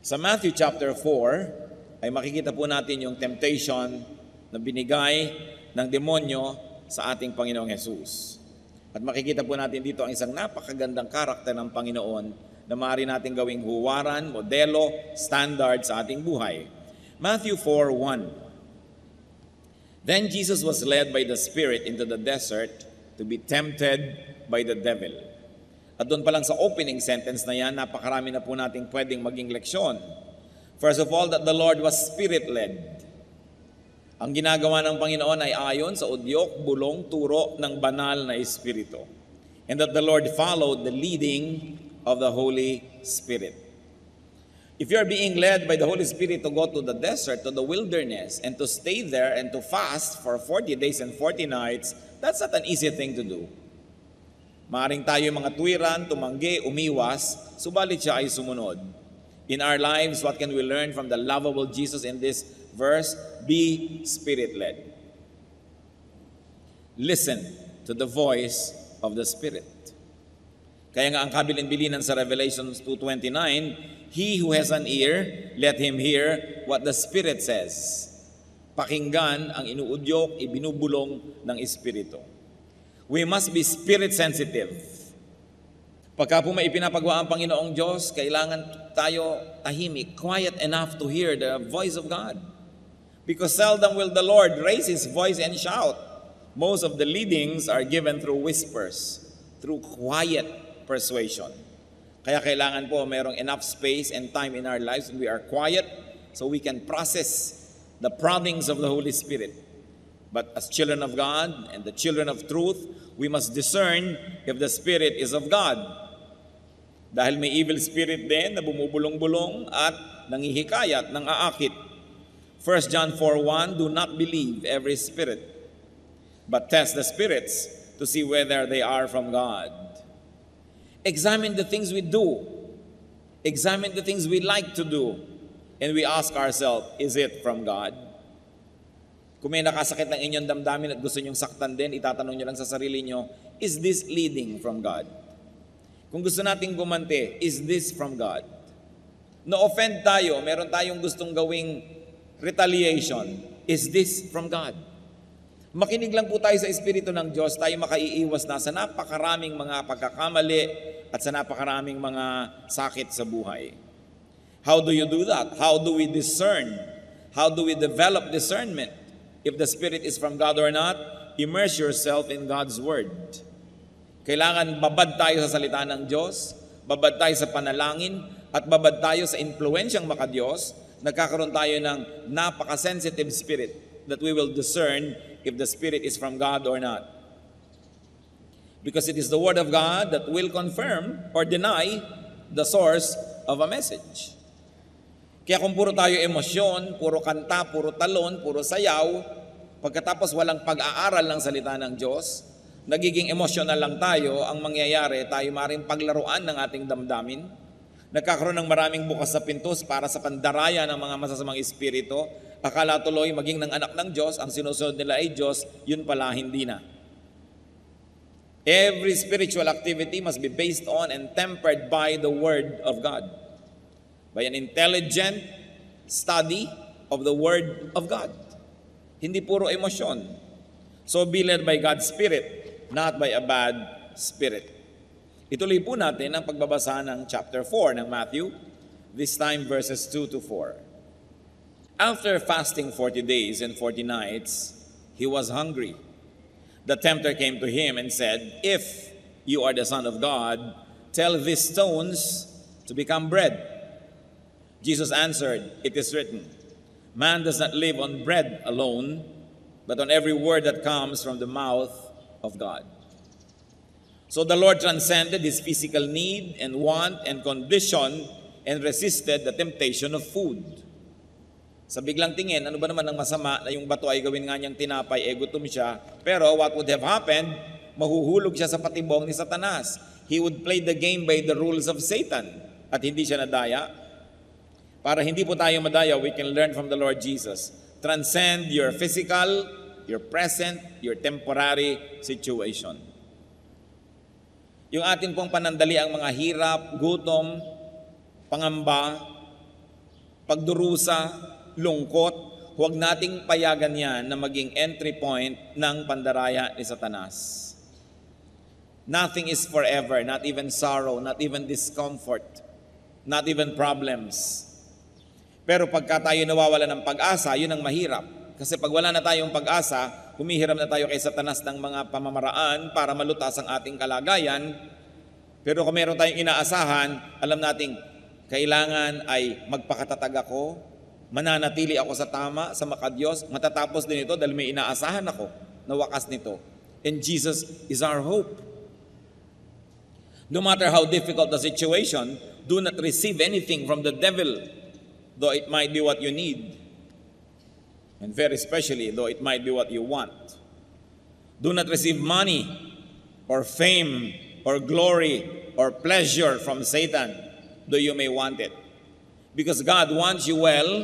Sa Matthew chapter 4, ay makikita po natin yung temptation na binigay ng demonyo sa ating Panginoong Jesus. At makikita po natin dito ang isang napakagandang karakter ng Panginoon na maaari natin gawing huwaran, modelo, standard sa ating buhay. Matthew 4:1. Then Jesus was led by the Spirit into the desert to be tempted by the devil. At doon pa lang sa opening sentence na yan, napakarami na po nating pwedeng maging leksyon. First of all, that the Lord was Spirit-led. Ang ginagawa ng Panginoon ay ayon sa udyok, bulong, turo ng banal na Espiritu. And that the Lord followed the leading of the Holy Spirit. If you are being led by the Holy Spirit to go to the desert, to the wilderness, and to stay there and to fast for 40 days and 40 nights, that's not an easy thing to do. Maaring tayo mga tuwiran, tumanggi, umiwas, subalit siya ay sumunod. In our lives, what can we learn from the lovable Jesus in this verse? Be Spirit-led. Listen to the voice of the Spirit. Kaya nga ang kabilin-bilinan sa Revelation 2:29, he who has an ear, let him hear what the Spirit says. Pakinggan ang inuudyok, ibinubulong ng Espiritu. We must be spirit sensitive. Pagka po may ipinapagawa ang Panginoong Diyos, kailangan tayo tahimik, quiet enough to hear the voice of God. Because seldom will the Lord raise His voice and shout. Most of the leadings are given through whispers, through quiet persuasion. Kaya kailangan po mayroong enough space and time in our lives when we are quiet so we can process the proddings of the Holy Spirit. But as children of God and the children of truth, we must discern if the Spirit is of God. Dahil may evil spirit din na bumubulong-bulong at nangihikayat, nang aakit. 1 John 4:1, do not believe every spirit, but test the spirits to see whether they are from God. Examine the things we do. Examine the things we like to do. And we ask ourselves, is it from God? Kung may nakasakit ng inyong damdamin at gusto nyong saktan din, itatanong nyo lang sa sarili nyo, is this leading from God? Kung gusto nating gumante, is this from God? Na-offend tayo, meron tayong gustong gawing retaliation, is this from God? Makinig lang po tayo sa Espiritu ng Diyos, tayo makaiiwas na sa napakaraming mga pagkakamali at sa napakaraming mga sakit sa buhay. How do you do that? How do we discern? How do we develop discernment? If the Spirit is from God or not, immerse yourself in God's Word. Kailangan babad tayo sa salita ng Diyos, babad tayo sa panalangin, at babad tayo sa impluensyang makadiyos. Nagkakaroon tayo ng napaka-sensitive spirit that we will discern if the Spirit is from God or not. Because it is the Word of God that will confirm or deny the source of a message. Kaya kung puro tayo emosyon, puro kanta, puro talon, puro sayaw, pagkatapos walang pag-aaral ng salita ng Diyos, nagiging emosyonal lang tayo, ang mangyayari, tayo maaaring paglaruan ng ating damdamin, nagkakaroon ng maraming bukas sa pintos para sa pandaraya ng mga masasamang espiritu, akala tuloy maging ng anak ng Diyos, ang sinusunod nila ay Diyos, yun pala hindi na. Every spiritual activity must be based on and tempered by the Word of God. By an intelligent study of the Word of God. Hindi puro emosyon. So be led by God's Spirit, not by a bad spirit. Ituloy po natin ang pagbabasa ng chapter 4 ng Matthew, this time verses 2 to 4. After fasting 40 days and 40 nights, he was hungry. The tempter came to him and said, if you are the Son of God, tell these stones to become bread. Jesus answered, it is written, man does not live on bread alone, but on every word that comes from the mouth of God. So the Lord transcended his physical need and want and condition and resisted the temptation of food. Sa biglang tingin, ano ba naman ang masama na yung bato ay gawin nga niyang tinapay, gutom siya, pero what would have happened? Mahuhulog siya sa patibong ni Satanas. He would play the game by the rules of Satan at hindi siya nadaya. Para hindi po tayo madaya, we can learn from the Lord Jesus. Transcend your physical, your present, your temporary situation. Yung atin pong panandali ang mga hirap, gutom, pangamba, pagdurusa, lungkot, huwag nating payagan yan na maging entry point ng pandaraya ni Satanas. Nothing is forever, not even sorrow, not even discomfort, not even problems. Pero pagka tayo nawawala ng pag-asa, yun ang mahirap. Kasi pag wala na tayong pag-asa, humihiram na tayo kay Satanas ng mga pamamaraan para malutas ang ating kalagayan. Pero kung meron tayong inaasahan, alam nating kailangan ay magpakatatag ako, mananatili ako sa tama, sa makadiyos, matatapos din ito dahil may inaasahan ako na wakas nito. And Jesus is our hope. No matter how difficult the situation, do not receive anything from the devil, though it might be what you need. And very especially, though it might be what you want. Do not receive money or fame or glory or pleasure from Satan, though you may want it. Because God wants you well,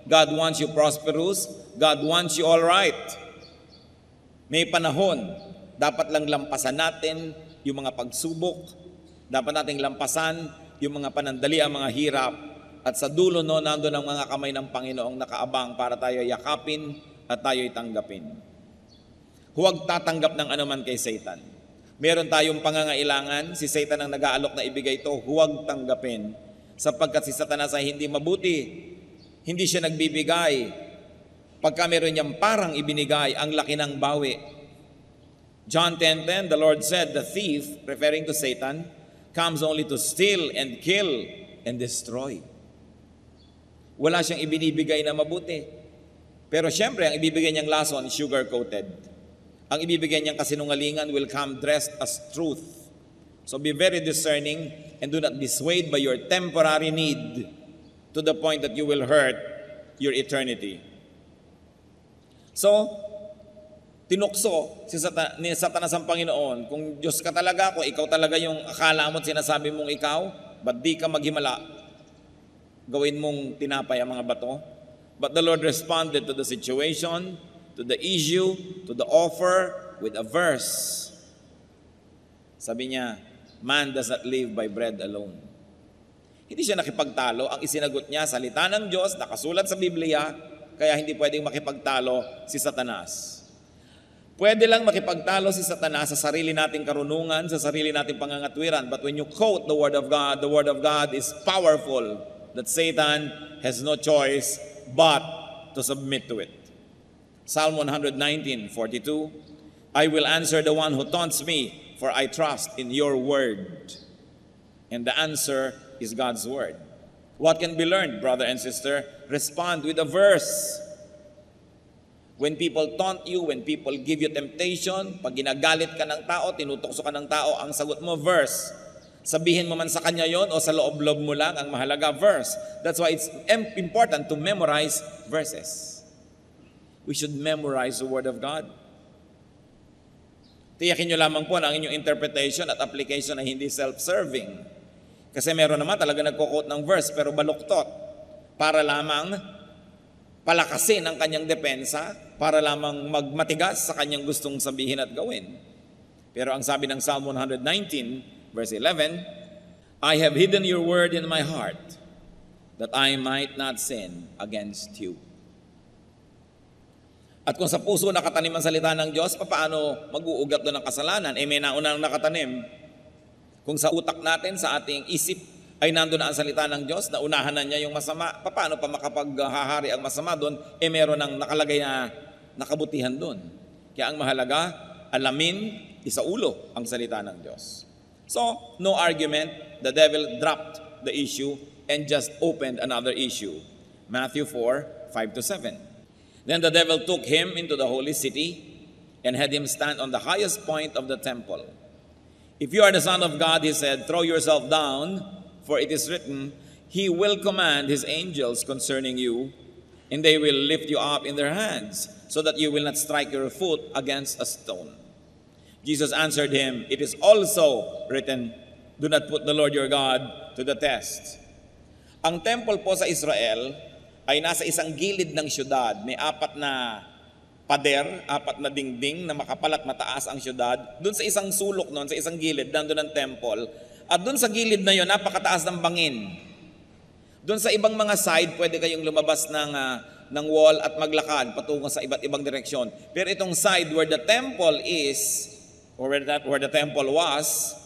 God wants you prosperous, God wants you all right. May panahon, dapat lang lampasan natin yung mga pagsubok, dapat nating lampasan yung mga panandali, ang mga hirap, at sa dulo no, nandun ang mga kamay ng Panginoong nakaabang para tayo yakapin at tayo'y tanggapin. Huwag tatanggap ng anuman kay Satan. Meron tayong pangangailangan, si Satan ang nag-aalok na ibigay ito, huwag tanggapin. Sapagkat si Satanas ay hindi mabuti, hindi siya nagbibigay. Pagka meron niyang parang ibinigay, ang laki ng bawi. John 10:10, the Lord said, the thief, referring to Satan, comes only to steal and kill and destroy. Wala siyang ibinibigay na mabuti. Pero syempre, ang ibibigay niyang lason, sugar-coated. Ang ibibigay niyang kasinungalingan will come dressed as truth. So be very discerning and do not be swayed by your temporary need to the point that you will hurt your eternity. So, tinukso ni Satanas ang Panginoon, kung Diyos ka talaga, kung ikaw talaga yung akala mo at sinasabi mong ikaw, ba't di ka maghimala? Gawin mong tinapay ang mga bato. But the Lord responded to the situation, to the issue, to the offer with a verse. Sabi niya, man does not live by bread alone. Hindi siya nakipagtalo. Ang isinagot niya, salita ng Diyos, nakasulat sa Biblia, kaya hindi pwedeng makipagtalo si Satanas. Pwede lang makipagtalo si Satanas sa sarili nating karunungan, sa sarili nating pangangatwiran. But when you quote the Word of God is powerful, that Satan has no choice but to submit to it. Psalm 119:42, I will answer the one who taunts me, for I trust in your word. And the answer is God's word. What can be learned, brother and sister? Respond with a verse. When people taunt you, when people give you temptation, pag ginagalit ka ng tao, tinutokso ka ng tao, ang sagot mo, verse. Sabihin mo man sa kanya yon o sa loob-loob mo lang, ang mahalaga, verse. That's why it's important to memorize verses. We should memorize the Word of God. Tiyakin nyo lamang po na ang inyong interpretation at application ay hindi self-serving. Kasi meron naman talaga nagko-quote ng verse pero baluktot para lamang palakasin ang kanyang depensa, para lamang magmatigas sa kanyang gustong sabihin at gawin. Pero ang sabi ng Psalm 119, verse 11, I have hidden your word in my heart, that I might not sin against you. At kung sa puso nakatanim ang salita ng Diyos, paano mag-uugat doon ng kasalanan? May naunang nakatanim. Kung sa utak natin, sa ating isip, ay nandun na ang salita ng Diyos, naunahan na niya yung masama, paano pa makapaghahari ang masama doon? Meron ng nakalagay na nakabutihan doon. Kaya ang mahalaga, alamin, isaulo ang salita ng Diyos. So, no argument, the devil dropped the issue and just opened another issue. Matthew 4:5-7. Then the devil took him into the holy city and had him stand on the highest point of the temple. If you are the Son of God, he said, throw yourself down, for it is written, he will command his angels concerning you, and they will lift you up in their hands, so that you will not strike your foot against a stone. Jesus answered him, it is also written, do not put the Lord your God to the test. Ang temple po sa Israel ay nasa isang gilid ng syudad. May 4 na pader, 4 na dingding na makapal at mataas ang syudad. Doon sa isang sulok noon, sa isang gilid, nandun ang temple. At doon sa gilid na yon, napakataas ng bangin. Doon sa ibang mga side, pwede kayong lumabas ng wall at maglakad patungo sa iba't ibang direksyon. Pero itong side where the temple is, or where the temple was,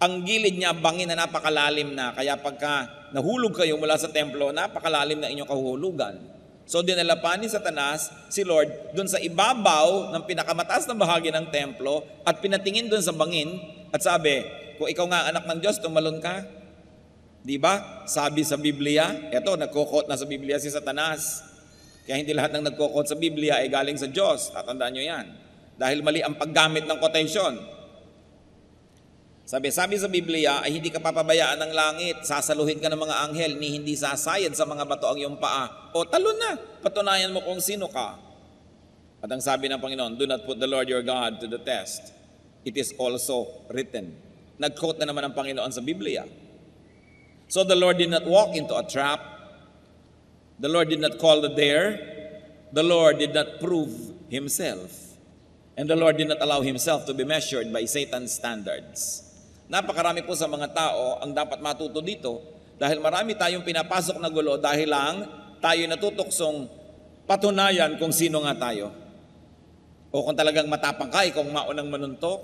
ang gilid niya bangin na napakalalim na. Kaya pagka nahulog kayo mula sa templo, napakalalim na inyong kahuhulugan. So dinala pa ni Satanas si Lord doon sa ibabaw ng pinakamataas na bahagi ng templo at pinatingin doon sa bangin at sabi, kung ikaw nga anak ng Diyos, tumalon ka. Di ba? Sabi sa Biblia, eto, nagkukot na sa Biblia si Satanas. Kaya hindi lahat ng nagkukot sa Biblia ay galing sa Diyos. Tatandaan nyo yan. Dahil mali ang paggamit ng quotation. Sabi sa Biblia ay hindi ka papabayaan ng langit, sasaluhin ka ng mga anghel, ni hindi sasayad sa mga bato ang iyong paa. O talon na, patunayan mo kung sino ka. At ang sabi ng Panginoon, do not put the Lord your God to the test. It is also written. Nag-quote na naman ang Panginoon sa Biblia. So the Lord did not walk into a trap. The Lord did not call the dare. The Lord did not prove Himself. And the Lord did not allow Himself to be measured by Satan's standards. Napakarami po sa mga tao ang dapat matuto dito dahil marami tayong pinapasok na gulo dahil lang tayo natutuksong patunayan kung sino nga tayo. O kung talagang matapang ka, kung maunang manuntok.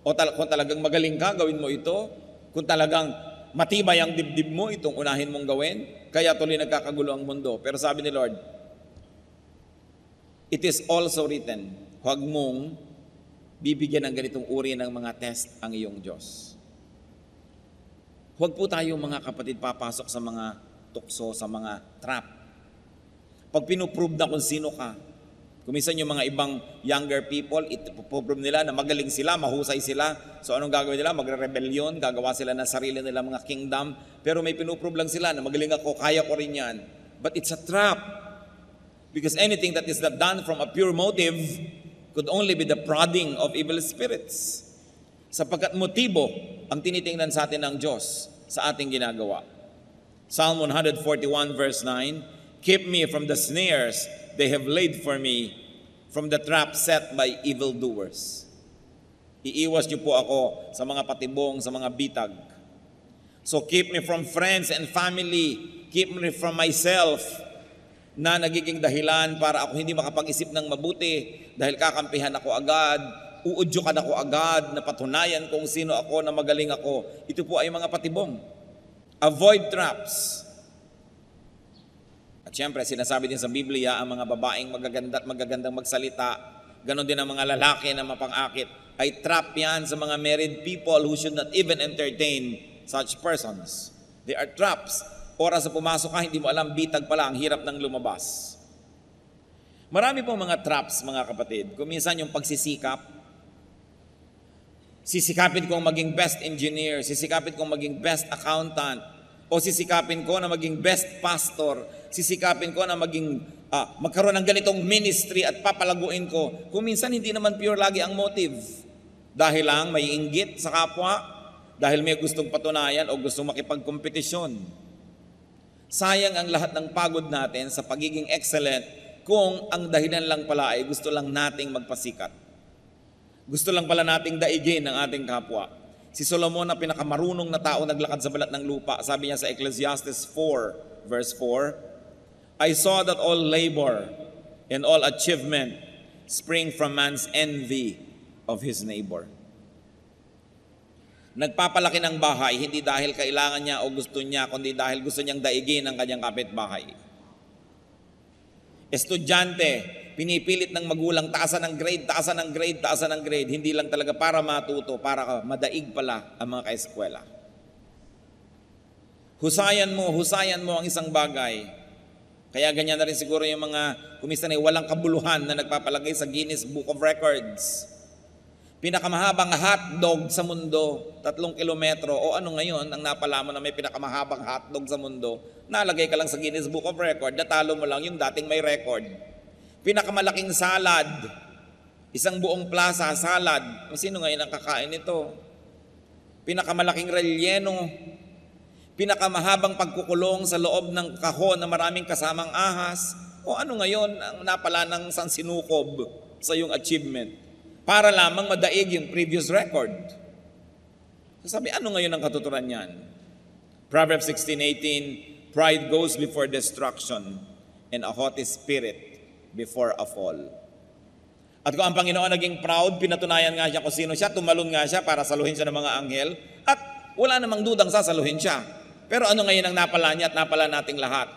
O kung talagang magaling ka, gawin mo ito. Kung talagang matibay ang dibdib mo, itong unahin mong gawin. Kaya tuloy nagkakagulo ang mundo. Pero sabi ni Lord, it is also written, huwag mong bibigyan ng ganitong uri ng mga test ang iyong Diyos. Huwag po tayo mga kapatid papasok sa mga tukso, sa mga trap. Pag pinuprove na kung sino ka, kuminsan yung mga ibang younger people, ipoprove nila na magaling sila, mahusay sila. So anong gagawin nila? Magre-rebellion, gagawa sila ng sarili nila mga kingdom. Pero may pinuprove lang sila na magaling ako, kaya ko rin yan. But it's a trap. Because anything that is not done from a pure motive could only be the prodding of evil spirits. Sapagkat motibo ang tinitingnan sa atin ng Diyos sa ating ginagawa. Psalm 141 verse 9, keep me from the snares they have laid for me, from the trap set by evildoers. Iiwas niyo po ako sa mga patibong, sa mga bitag. So keep me from friends and family, keep me from myself, na nagiging dahilan para ako hindi makapag-isip ng mabuti dahil kakampihan ako agad, uudyukan ako agad, na patunayan kung sino ako, na magaling ako. Ito po ay mga patibong. Avoid traps. At syempre, sinasabi din sa Biblia, ang mga babaeng magaganda at magagandang magsalita, ganon din ang mga lalaki na mapang-akit, ay trap yan sa mga married people who should not even entertain such persons. They are traps. Oras sa pumasok ka, hindi mo alam, bitag pala, ang hirap ng lumabas. Marami pong mga traps, mga kapatid. Kung minsan yung pagsisikap, sisikapin kong maging best engineer, sisikapin kong maging best accountant, o sisikapin ko na maging best pastor, sisikapin ko na maging magkaroon ng ganitong ministry at papalaguin ko. Kung minsan hindi naman pure lagi ang motive. Dahil lang may inggit sa kapwa, dahil may gustong patunayan o gustong makipagkompetisyon. Sayang ang lahat ng pagod natin sa pagiging excellent kung ang dahilan lang pala ay gusto lang nating magpasikat. Gusto lang pala nating daigin ang ating kapwa. Si Solomon na pinakamarunong na tao naglakad sa balat ng lupa, sabi niya sa Ecclesiastes 4, verse 4, I saw that all labor and all achievement spring from man's envy of his neighbor. Nagpapalaki ng bahay, hindi dahil kailangan niya o gusto niya, kundi dahil gusto niyang daigin ang kanyang kapitbahay. Estudyante, pinipilit ng magulang, taasan ng grade, taasan ng grade, taasan ng grade. Hindi lang talaga para matuto, para madaig pala ang mga kaeskwela. Husayan mo ang isang bagay. Kaya ganyan na rin siguro yung mga kumisan ay walang kabuluhan na nagpapalagay sa Guinness Book of Records. Pinakamahabang hotdog sa mundo, 3 kilometro. O ano ngayon, ang napala mo na may pinakamahabang hotdog sa mundo, nalagay ka lang sa Guinness Book of Record, natalo mo lang yung dating may record. Pinakamalaking salad, isang buong plaza salad. Sino ngayon ang kakain nito? Pinakamalaking relleno, pinakamahabang pagkukulong sa loob ng kahon na maraming kasamang ahas. O ano ngayon ang napala ng sansinukob sa iyong achievement? Para lamang madaig yung previous record. So sabi, ano ngayon ang katuturan niyan? Proverbs 16:18, Pride goes before destruction, and a haughty spirit before a fall. At kung ang Panginoon naging proud, pinatunayan nga siya kung sino siya, tumalon nga siya para saluhin siya ng mga anghel, at wala namang dudang sasaluhin siya. Pero ano ngayon ang napala niya at napala nating lahat?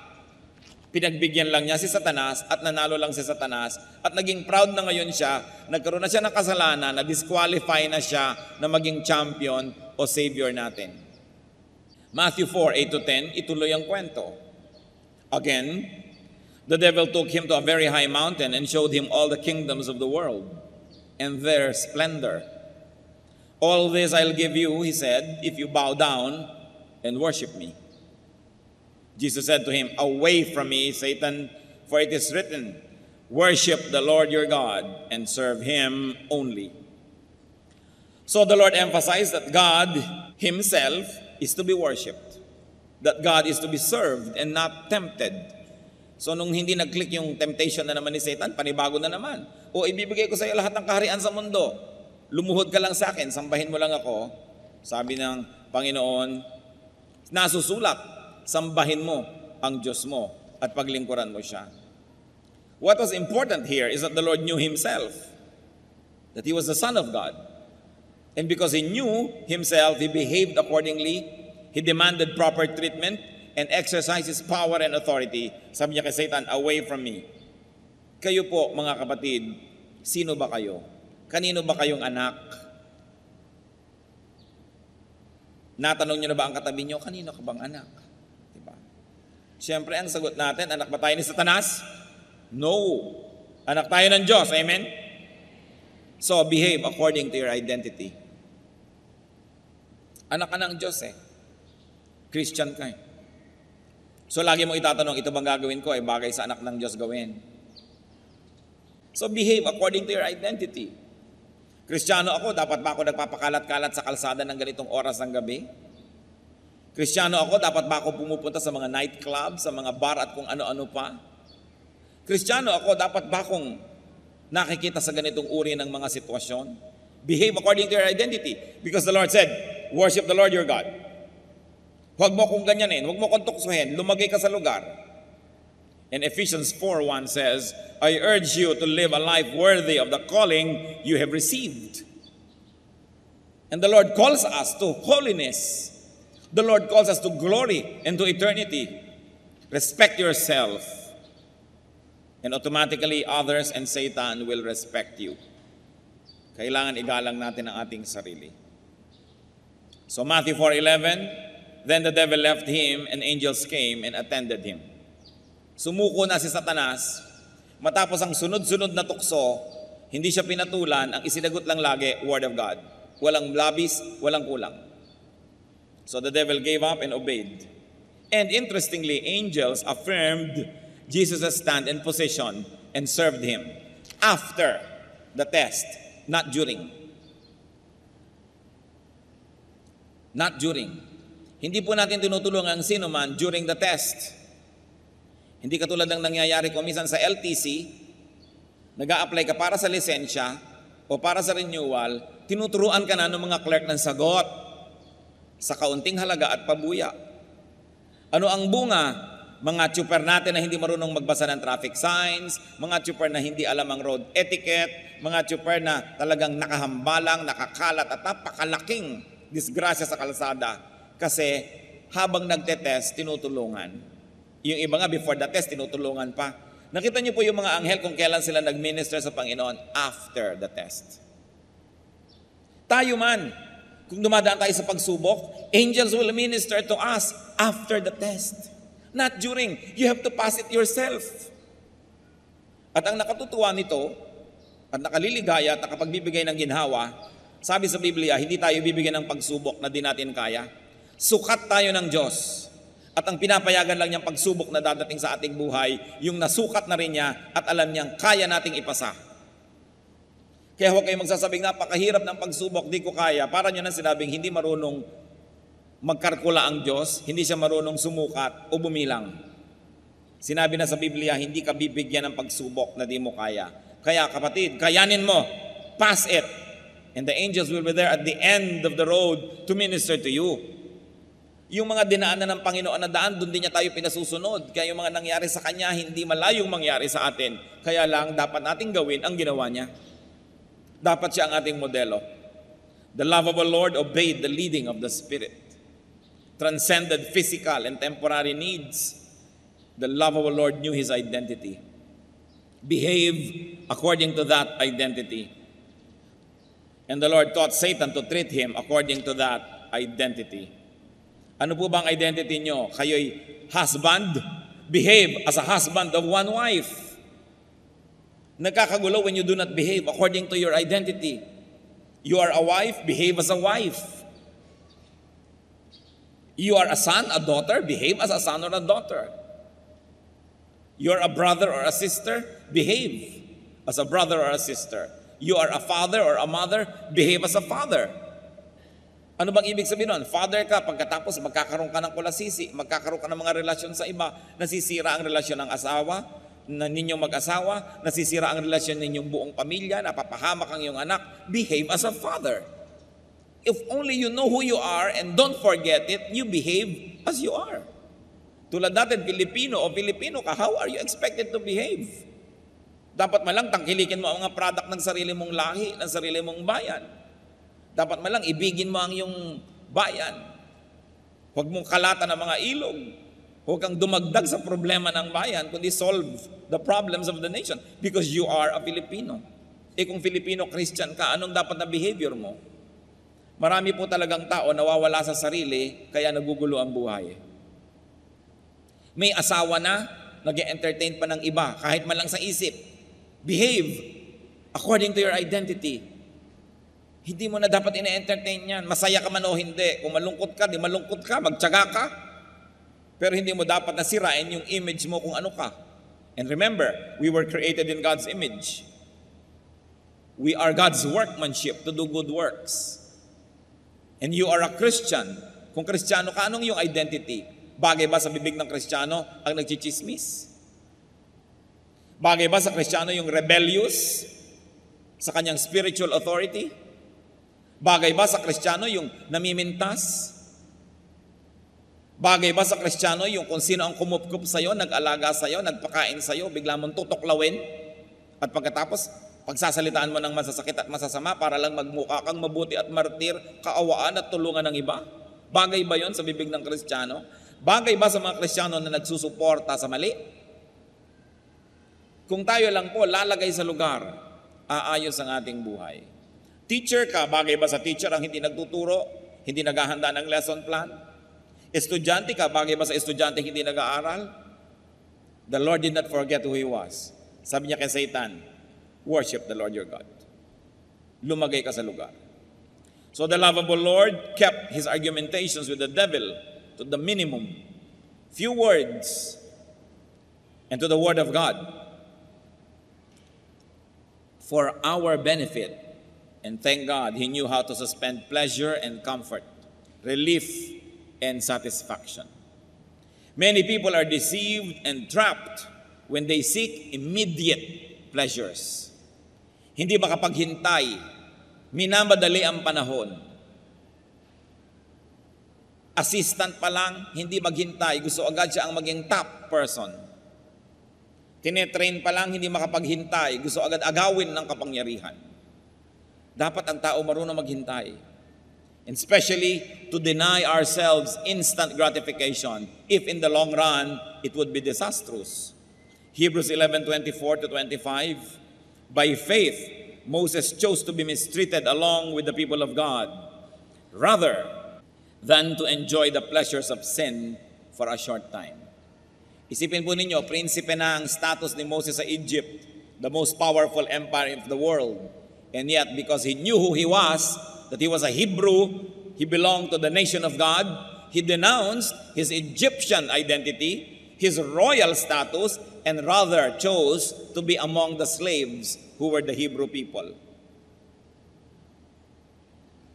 Pinagbigyan lang niya si Satanas at nanalo lang si Satanas at naging proud na ngayon siya, nagkaroon na siya ng kasalanan, na-disqualify na siya na maging champion o savior natin. Matthew 4:8-10, ituloy ang kwento. Again, the devil took him to a very high mountain and showed him all the kingdoms of the world and their splendor. All this I'll give you, he said, if you bow down and worship me. Jesus said to him, away from me, Satan, for it is written, worship the Lord your God and serve him only. So the Lord emphasized that God himself is to be worshipped, that God is to be served and not tempted. So nung hindi nag-click yung temptation na naman ni Satan, panibago na naman. O ibibigay ko sa iyo lahat ng kaharian sa mundo. Lumuhod ka lang sa akin, sambahin mo lang ako. Sabi ng Panginoon, nasusulat, sambahin mo ang Diyos mo at paglingkuran mo siya. What was important here is that the Lord knew himself, that he was the Son of God. And because he knew himself, he behaved accordingly. He demanded proper treatment and exercised his power and authority. Sabi niya kay Satan, away from me. Kayo po, mga kapatid, sino ba kayo? Kanino ba kayong anak? Natanong niyo na ba ang katabi niyo, kanino ka bang anak? Diba? Siyempre, ang sagot natin, anak ba tayo ni Satanas? No. Anak tayo ng Diyos. Amen? So, behave according to your identity. Anak ka ng Diyos eh. Christian ka eh. So, lagi mo itatanong, ito bang gagawin ko? Bagay sa anak ng Diyos gawin. So, behave according to your identity. Kristiyano ako, dapat ba ako nagpapakalat-kalat sa kalsada ng ganitong oras ng gabi? Kristiyano ako, dapat ba ako pumupunta sa mga nightclub, sa mga bar at kung ano-ano pa? Kristiyano ako, dapat ba akong nakikita sa ganitong uri ng mga sitwasyon? Behave according to your identity. Because the Lord said, worship the Lord your God. Huwag mo akong ganyanin, huwag mo akong tuksohin, lumagay ka sa lugar. And Ephesians 4:1 says, I urge you to live a life worthy of the calling you have received. And the Lord calls us to holiness. The Lord calls us to glory and to eternity. Respect yourself. And automatically others and Satan will respect you. Kailangan igalang natin ang ating sarili. So Matthew 4:11, then the devil left him and angels came and attended him. Sumuko na si Satanas, matapos ang sunod-sunod na tukso, hindi siya pinatulan, ang isinagot lang lagi, Word of God. Walang labis, walang kulang. So the devil gave up and obeyed. And interestingly, angels affirmed Jesus' stand and position and served him after the test, not during. Not during. Hindi po natin tinutulungan ang sino man during the test. Hindi katulad ng nangyayari ko minsan sa LTC, nag-a-apply ka para sa lisensya o para sa renewal, tinuturuan ka na ng mga clerk ng sagot sa kaunting halaga at pabuya. Ano ang bunga? Mga tsuper natin na hindi marunong magbasa ng traffic signs, mga tsuper na hindi alam ang road etiquette, mga tsuper na talagang nakahambalang, nakakalat at napakalaking disgrasya sa kalsada kasi habang nagtetest, tinutulungan. Yung iba nga before the test, tinutulungan pa. Nakita niyo po yung mga anghel kung kailan sila nag-minister sa Panginoon after the test. Tayo man, kung dumadaan tayo sa pagsubok, angels will minister to us after the test. Not during. You have to pass it yourself. At ang nakatutuwa nito, at nakaliligaya at nakapagbibigay ng ginhawa, sabi sa Biblia, hindi tayo bibigyan ng pagsubok na di natin kaya. Sukat tayo ng Diyos. At ang pinapayagan lang niyang pagsubok na dadating sa ating buhay, yung nasukat na rin niya at alam niyang kaya nating ipasa. Kaya huwag kayong magsasabing napakahirap ng pagsubok, di ko kaya. Para niyo nang sinabing hindi marunong magkalkula ang Diyos, hindi siya marunong sumukat o bumilang. Sinabi na sa Biblia, hindi ka bibigyan ng pagsubok na di mo kaya. Kaya kapatid, kayanin mo, pass it. And the angels will be there at the end of the road to minister to you. Yung mga dinaanan ng Panginoon na daan, doon din niya tayo pinasusunod. Kaya yung mga nangyari sa Kanya, hindi malayong mangyari sa atin. Kaya lang, dapat nating gawin ang ginawa niya. Dapat siya ang ating modelo. The love of the Lord obeyed the leading of the Spirit. Transcended physical and temporary needs. The love of the Lord knew His identity. Behave according to that identity. And the Lord taught Satan to treat him according to that identity. Ano po bang identity nyo? Kayo'y husband? Behave as a husband of one wife. Nagkakagulo when you do not behave according to your identity. You are a wife, behave as a wife. You are a son, a daughter, behave as a son or a daughter. You are a brother or a sister, behave as a brother or a sister. You are a father or a mother, behave as a father. Ano bang ibig sabihin nun? Father ka, pagkatapos magkakaroon ka ng kulasisi, magkakaroon ka ng mga relasyon sa iba, nasisira ang relasyon ng asawa, na ninyong mag-asawa, nasisira ang relasyon ninyong buong pamilya, napapahamak ang iyong anak, behave as a father. If only you know who you are and don't forget it, you behave as you are. Tulad natin, Pilipino ka, how are you expected to behave? Dapat malang tangkilikin mo ang mga product ng sarili mong lahi, ng sarili mong bayan. Dapat malang ibigin mo ang iyong bayan. Huwag mong kalatan ng mga ilog. Huwag kang dumagdag sa problema ng bayan, kundi solve the problems of the nation because you are a Filipino. Kung Filipino Christian ka, anong dapat na behavior mo? Marami po talagang tao nawawala sa sarili, kaya nagugulo ang buhay. May asawa na, nag-entertain pa ng iba, kahit man lang sa isip. Behave according to your identity. Hindi mo na dapat ina-entertain yan. Masaya ka man o hindi. Kung malungkot ka, di malungkot ka, magtiyaga ka. Pero hindi mo dapat nasirain yung image mo kung ano ka. And remember, we were created in God's image. We are God's workmanship to do good works. And you are a Christian. Kung Kristiyano ka, anong yung identity? Bagay ba sa bibig ng Kristiyano ang nagchichismis? Bagay ba sa Kristiyano yung rebellious sa kanyang spiritual authority? Bagay ba sa Kristiyano yung namimintas? Bagay ba sa Kristiyano yung kung sino ang kumupkup sa'yo, nag-alaga sa'yo, nagpakain sa'yo, bigla mong tutuklawin? At pagkatapos, pagsasalitaan mo ng masasakit at masasama para lang magmukha kang mabuti at martir, kaawaan at tulungan ng iba? Bagay ba yon sa bibig ng Kristiyano? Bagay ba sa mga Kristiyano na nagsusuporta sa mali? Kung tayo lang po lalagay sa lugar, aayos ang ating buhay. Teacher ka, bagay ba sa teacher ang hindi nagtuturo, hindi naghahanda ng lesson plan? Estudyante ka, bagay ba sa estudyante hindi nag-aaral? The Lord did not forget who He was. Sabi niya kay Satan, worship the Lord your God. Lumagay ka sa lugar. So the love of the Lord kept his argumentations with the devil to the minimum. Few words and to the word of God for our benefit. And thank God, he knew how to suspend pleasure and comfort, relief and satisfaction. Many people are deceived and trapped when they seek immediate pleasures. Hindi makapaghintay, minamadali ang panahon. Assistant pa lang, hindi maghintay, gusto agad siya ang maging top person. Tinetrain pa lang, hindi makapaghintay, gusto agad agawin ng kapangyarihan. Dapat ang tao marunong maghintay. And especially to deny ourselves instant gratification if in the long run it would be disastrous. Hebrews 11:24 to 25. By faith, Moses chose to be mistreated along with the people of God rather than to enjoy the pleasures of sin for a short time. Isipin po ninyo, prinsipe na ang status ni Moses sa Egypt, the most powerful empire of the world. And yet, because he knew who he was, that he was a Hebrew, he belonged to the nation of God, he denounced his Egyptian identity, his royal status, and rather chose to be among the slaves who were the Hebrew people.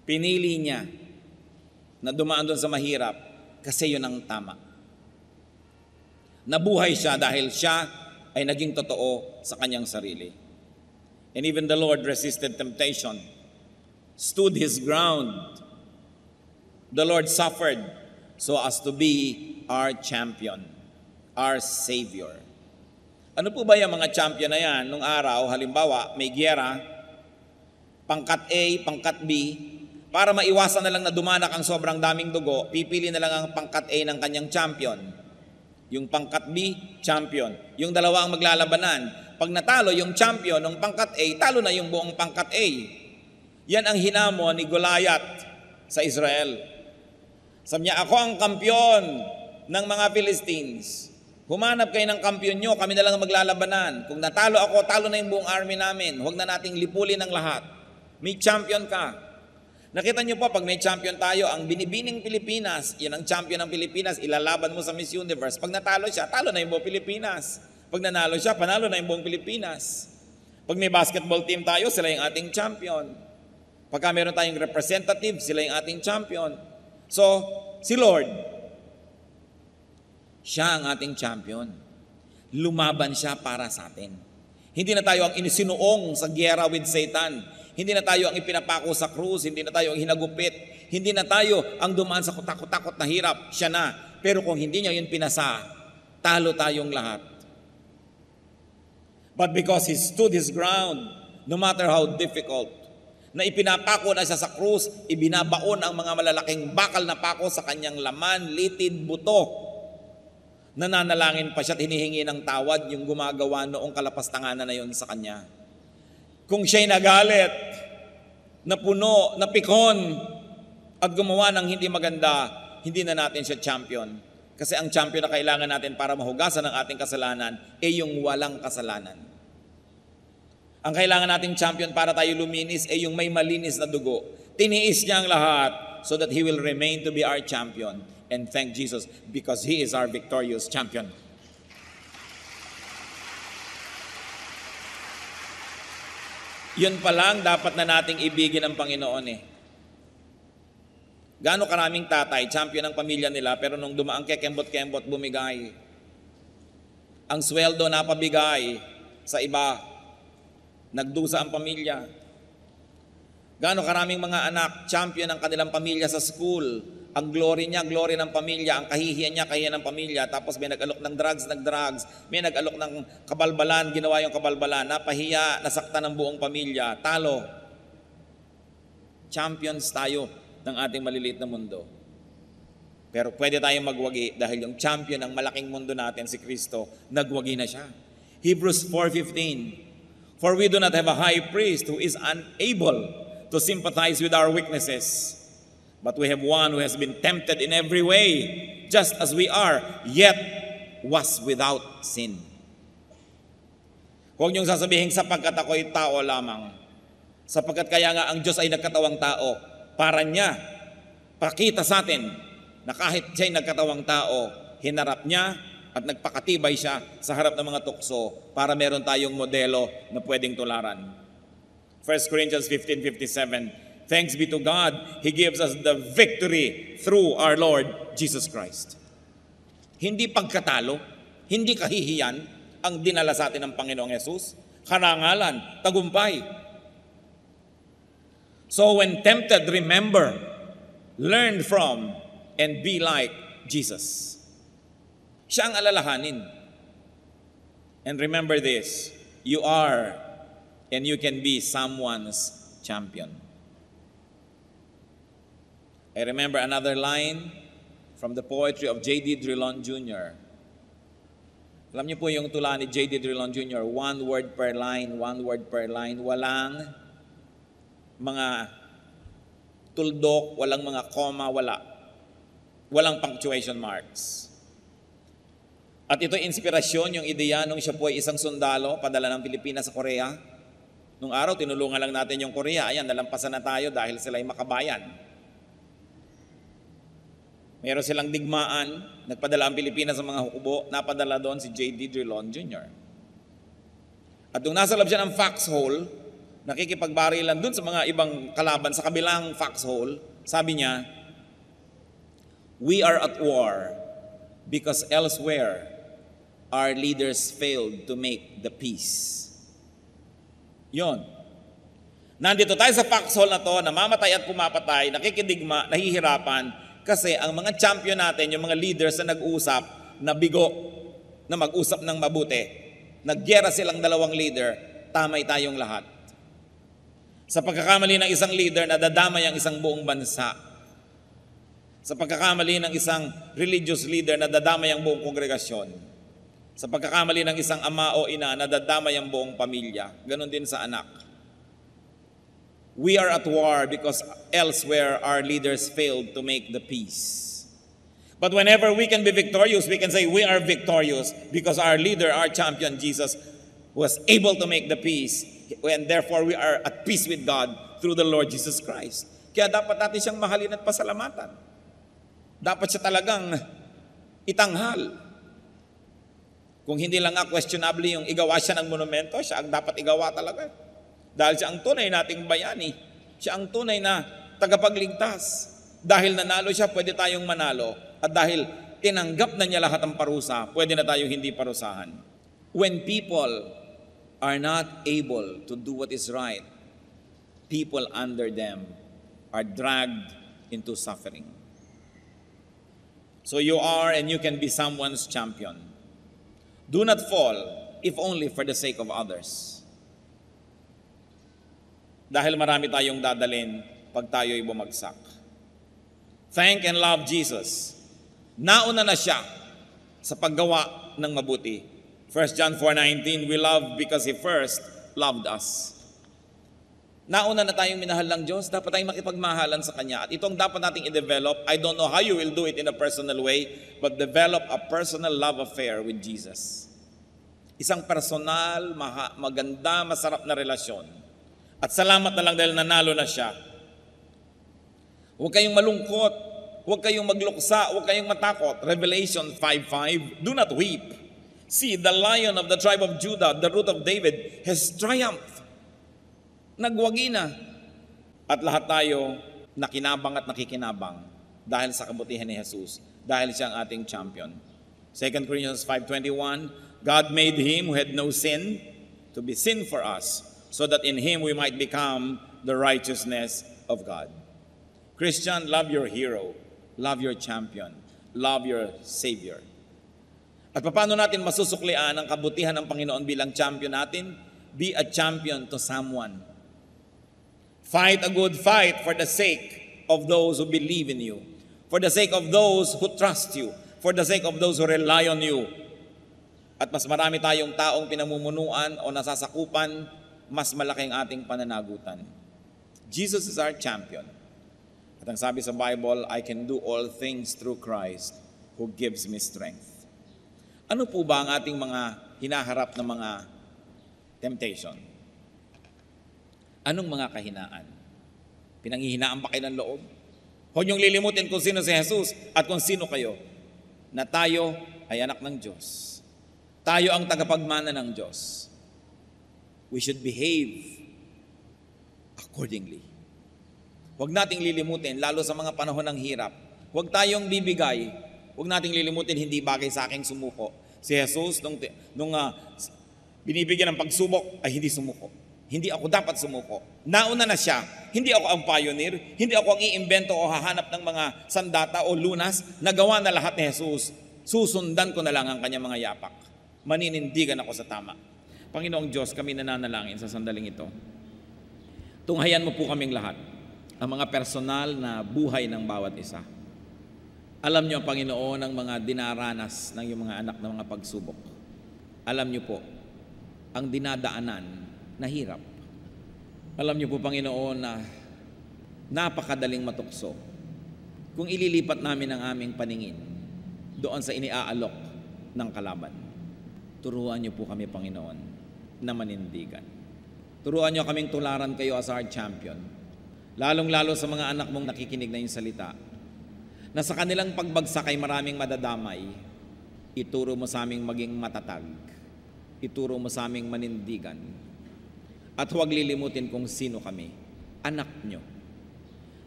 Pinili niya na dumaan doon sa mahirap kasi yun ang tama. Nabuhay siya dahil siya ay naging totoo sa kanyang sarili. And even the Lord resisted temptation, stood his ground. The Lord suffered so as to be our champion, our Savior. Ano po ba yung mga champion na yan? Nung araw, halimbawa, may giyera, pangkat A, pangkat B, para maiwasan na lang na dumanak ang sobrang daming dugo, pipili na lang ang pangkat A ng kanyang champion. Yung pangkat B, champion. Yung dalawa ang maglalabanan. Pag natalo yung champion ng pangkat A, talo na yung buong pangkat A. Yan ang hinamon ni Goliath sa Israel. Sabi niya, ako ang kampiyon ng mga Philistines. Humanap kayo ng kampiyon nyo, kami na lang ang maglalabanan. Kung natalo ako, talo na yung buong army namin. Huwag na nating lipulin ang lahat. May champion ka. Nakita niyo po, pag may champion tayo, ang binibining Pilipinas, yan ang champion ng Pilipinas, ilalaban mo sa Miss Universe. Pag natalo siya, talo na yung buong Pilipinas. Pag nanalo siya, panalo na yung buong Pilipinas. Pag may basketball team tayo, sila yung ating champion. Pagka meron tayong representative, sila yung ating champion. So, si Lord, siya ang ating champion. Lumaban siya para sa atin. Hindi na tayo ang inisinuong sa giyera with Satan. Hindi na tayo ang ipinapako sa krus. Hindi na tayo ang hinagupit. Hindi na tayo ang dumaan sa kutakot-takot na hirap. Siya na. Pero kung hindi niya yun pinasa, talo tayong lahat. But because He stood His ground, no matter how difficult, na ipinapako na siya sa krus, ibinabaon ang mga malalaking bakal na pako sa kanyang laman, litid, buto. Nananalangin pa siya at hinihingi ng tawad yung gumagawa noong kalapastanganan na yun sa kanya. Kung siya'y nagalit, napuno, napikon, at gumawa ng hindi maganda, hindi na natin siya champion. Kasi ang champion na kailangan natin para mahugasan ang ating kasalanan ay yung walang kasalanan. Ang kailangan nating champion para tayo luminis ay yung may malinis na dugo. Tiniis niya ang lahat so that He will remain to be our champion. And thank Jesus because He is our victorious champion. Yun pa lang dapat na nating ibigin ang Panginoon eh. Gaano karaming tatay, champion ng pamilya nila, pero nung dumaang kekembot-kembot, bumigay. Ang sweldo napabigay sa iba. Nagdusa ang pamilya. Gaano karaming mga anak, champion ng kanilang pamilya sa school. Ang glory niya, glory ng pamilya. Ang kahihiyan niya, kahihiyan ng pamilya. Tapos may nag-alok ng drugs, nag-drugs. May nag-alok ng kabalbalan, ginawa yung kabalbalan. Napahiya, nasaktan ng buong pamilya. Talo. Champions tayo ng ating maliliit na mundo. Pero pwede tayong magwagi dahil yung champion ng malaking mundo natin, si Kristo, nagwagi na siya. Hebrews 4:15. For we do not have a high priest who is unable to sympathize with our weaknesses, but we have one who has been tempted in every way, just as we are, yet was without sin. Huwag niyong sasabihin, sapagkat ako'y tao lamang. Sapagkat kaya nga ang Diyos ay nagkatawang tao, para niya, pakita sa atin na kahit siya'y nagkatawang tao, hinarap niya at nagpakatibay siya sa harap ng mga tukso para meron tayong modelo na pwedeng tularan. 1 Corinthians 15:57, thanks be to God, He gives us the victory through our Lord Jesus Christ. Hindi pagkatalo, hindi kahihiyan ang dinala sa atin ng Panginoong Yesus. Karangalan, tagumpay. So when tempted, remember, learn from, and be like Jesus. Siya ang alalahanin. And remember this, you are and you can be someone's champion. I remember another line from the poetry of J.D. Drilon Jr. Alam niyo po yung tula ni J.D. Drilon Jr., one word per line, walang mga tuldok, walang mga comma, walang punctuation marks. At ito inspirasyon, yung ideya nung siya po ay isang sundalo, padala ng Pilipinas sa Korea. Nung araw, tinulungan lang natin yung Korea. Ayan, nalampasan na tayo dahil sila ay makabayan. Meron silang digmaan, nagpadala ang Pilipinas sa mga hukubo, napadala doon si J.D. Drilon Jr. At nung nasa loob siya ng foxhole, nakikipagbarilan doon sa mga ibang kalaban sa kabilang foxhole, sabi niya, we are at war because elsewhere our leaders failed to make the peace. Yon. Nandito tayo sa foxhole na to, namamatay at pumapatay, nakikidigma, nahihirapan, Kasi ang mga champion natin, yung mga leaders na nag-usap, na bigo, na mag-usap ng mabuti, nagyera silang dalawang leader, tamay tayong lahat. Sa pagkakamali ng isang leader, nadadamay ang isang buong bansa. Sa pagkakamali ng isang religious leader, nadadamay ang buong kongregasyon. Sa pagkakamali ng isang ama o ina, nadadamay ang buong pamilya. Ganon din sa anak. We are at war because elsewhere our leaders failed to make the peace. But whenever we can be victorious, we can say we are victorious because our leader, our champion, Jesus, was able to make the peace. And therefore, we are at peace with God through the Lord Jesus Christ. Kaya dapat natin siyang mahalin at pasalamatan. Dapat siya talagang itanghal. Kung hindi lang questionable yung igawa siya ng monumento, siya ang dapat igawa talaga. Dahil siya ang tunay nating bayani. Siya ang tunay na tagapagligtas. Dahil nanalo siya, pwede tayong manalo. At dahil tinanggap na niya lahat ng parusa, pwede na tayong hindi parusahan. When people are not able to do what is right, people under them are dragged into suffering. So you are and you can be someone's champion. Do not fall, if only for the sake of others. Dahil marami tayong dadalhin pag tayo'y bumagsak. Thank and love Jesus. Nauna na siya sa paggawa ng mabuti. 1 John 4:19, we love because He first loved us. Nauna na tayong minahal ng Diyos, dapat tayong makipagmahalan sa Kanya. At itong dapat nating i-develop, I don't know how you will do it in a personal way, but develop a personal love affair with Jesus. Isang personal, maganda, masarap na relasyon. At salamat na lang dahil nanalo na siya. Huwag kayong malungkot, huwag kayong magluksa, huwag kayong matakot. Revelation 5:5, do not weep. See, the Lion of the tribe of Judah, the root of David, has triumphed. Nagwagi na. At lahat tayo nakinabang at nakikinabang dahil sa kabutihan ni Jesus, dahil siya ang ating champion. 2 Corinthians 5:21, God made Him who had no sin to be sin for us, so that in Him we might become the righteousness of God. Christian, love your hero, love your champion, love your Savior. At paano natin masusuklian ang kabutihan ng Panginoon bilang champion natin? Be a champion to someone. Fight a good fight for the sake of those who believe in you, for the sake of those who trust you, for the sake of those who rely on you. At mas marami tayong taong pinamumunuan o nasasakupan, mas malaking ating pananagutan. Jesus is our champion. At ang sabi sa Bible, I can do all things through Christ who gives me strength. Ano po ba ang ating mga hinaharap na mga temptation? Anong mga kahinaan? Pinanghihinaan ba kayo ng loob? Huwag niyong lilimutin kung sino si Jesus at kung sino kayo, na tayo ay anak ng Diyos. Tayo ang tagapagmana ng Diyos. We should behave accordingly. Huwag nating lilimutin, lalo sa mga panahon ng hirap. Huwag tayong bibigay. Huwag nating lilimutin, hindi bagay sa aking sumuko. Si Jesus, nung binibigyan ng pagsubok, ay hindi sumuko. Hindi ako dapat sumuko. Nauna na siya. Hindi ako ang pioneer. Hindi ako ang iimbento o hahanap ng mga sandata o lunas. Nagawa na lahat ni Jesus. Susundan ko na lang ang kanyang mga yapak. Maninindigan ako sa tama. Panginoong Diyos, kami nananalangin sa sandaling ito. Tunghayan mo po kaming lahat. Ang mga personal na buhay ng bawat isa. Alam niyo, Panginoon, ang mga dinaranas ng iyong mga anak ng mga pagsubok. Alam niyo po, ang dinadaanan na hirap. Alam niyo po, Panginoon, na napakadaling matukso kung ililipat namin ang aming paningin doon sa iniaalok ng kalaban. Turuan niyo po kami, Panginoon, na manindigan. Turuan niyo kaming tularan kayo as our champion. Lalong-lalo sa mga anak mong nakikinig na yung salita, na sa kanilang pagbagsak ay maraming madadamay, ituro mo sa aming maging matatag. Ituro mo sa aming manindigan. At huwag lilimutin kung sino kami, anak nyo,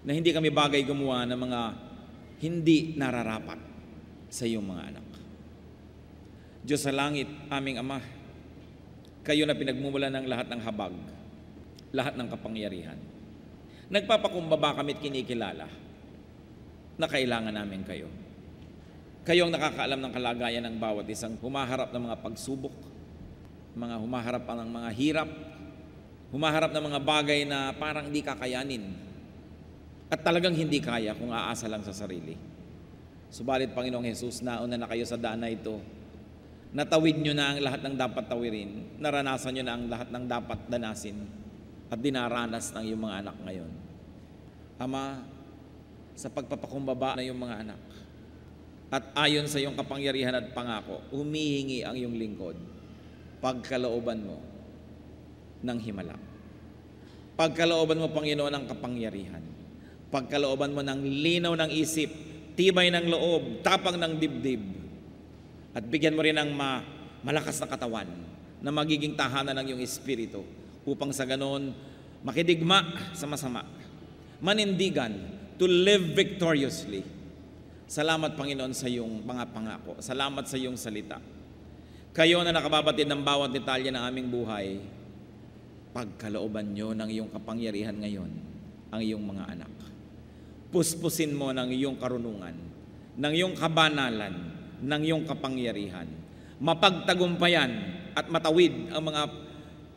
na hindi kami bagay gumawa ng mga hindi nararapat sa iyong mga anak. Diyos sa langit, aming Ama, kayo na pinagmumulan ng lahat ng habag, lahat ng kapangyarihan. Nagpapakumbaba kami at kinikilala na kailangan namin kayo. Kayo ang nakakaalam ng kalagayan ng bawat isang humaharap ng mga pagsubok, humaharap ng mga hirap, humaharap ng mga bagay na parang di kakayanin at talagang hindi kaya kung aasa lang sa sarili. Subalit, Panginoong Jesus, nauna na kayo sa daan na ito. Natawid nyo na ang lahat ng dapat tawirin, naranasan nyo na ang lahat ng dapat danasin at dinaranas ng iyong mga anak ngayon. Ama, sa pagpapakumbaba na iyong mga anak at ayon sa iyong kapangyarihan at pangako, humihingi ang iyong lingkod, pagkalooban mo ng himala. Pagkalooban mo, Panginoon, ng kapangyarihan. Pagkalooban mo ng linaw ng isip, tibay ng loob, tapang ng dibdib. At bigyan mo rin ng malakas na katawan na magiging tahanan ng iyong espiritu upang sa ganon makidigma sa masama, manindigan to live victoriously. Salamat, Panginoon, sa iyong mga pangako. Salamat sa iyong salita. Kayo na nakababatid ng bawat detalye ng aming buhay, pagkalooban nyo ng iyong kapangyarihan ngayon ang iyong mga anak. Puspusin mo ng iyong karunungan, ng iyong kabanalan, ng iyong kapangyarihan. Mapagtagumpayan at matawid ang mga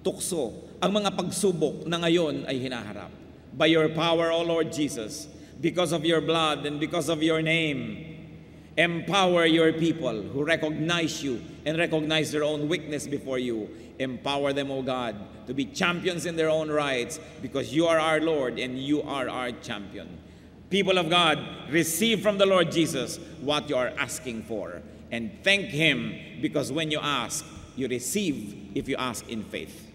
tukso, ang mga pagsubok na ngayon ay hinaharap. By your power, O Lord Jesus, because of your blood and because of your name, empower your people who recognize you and recognize their own weakness before you. Empower them, O God, to be champions in their own rights because you are our Lord and you are our champion. People of God, receive from the Lord Jesus what you are asking for and thank Him because when you ask, you receive if you ask in faith.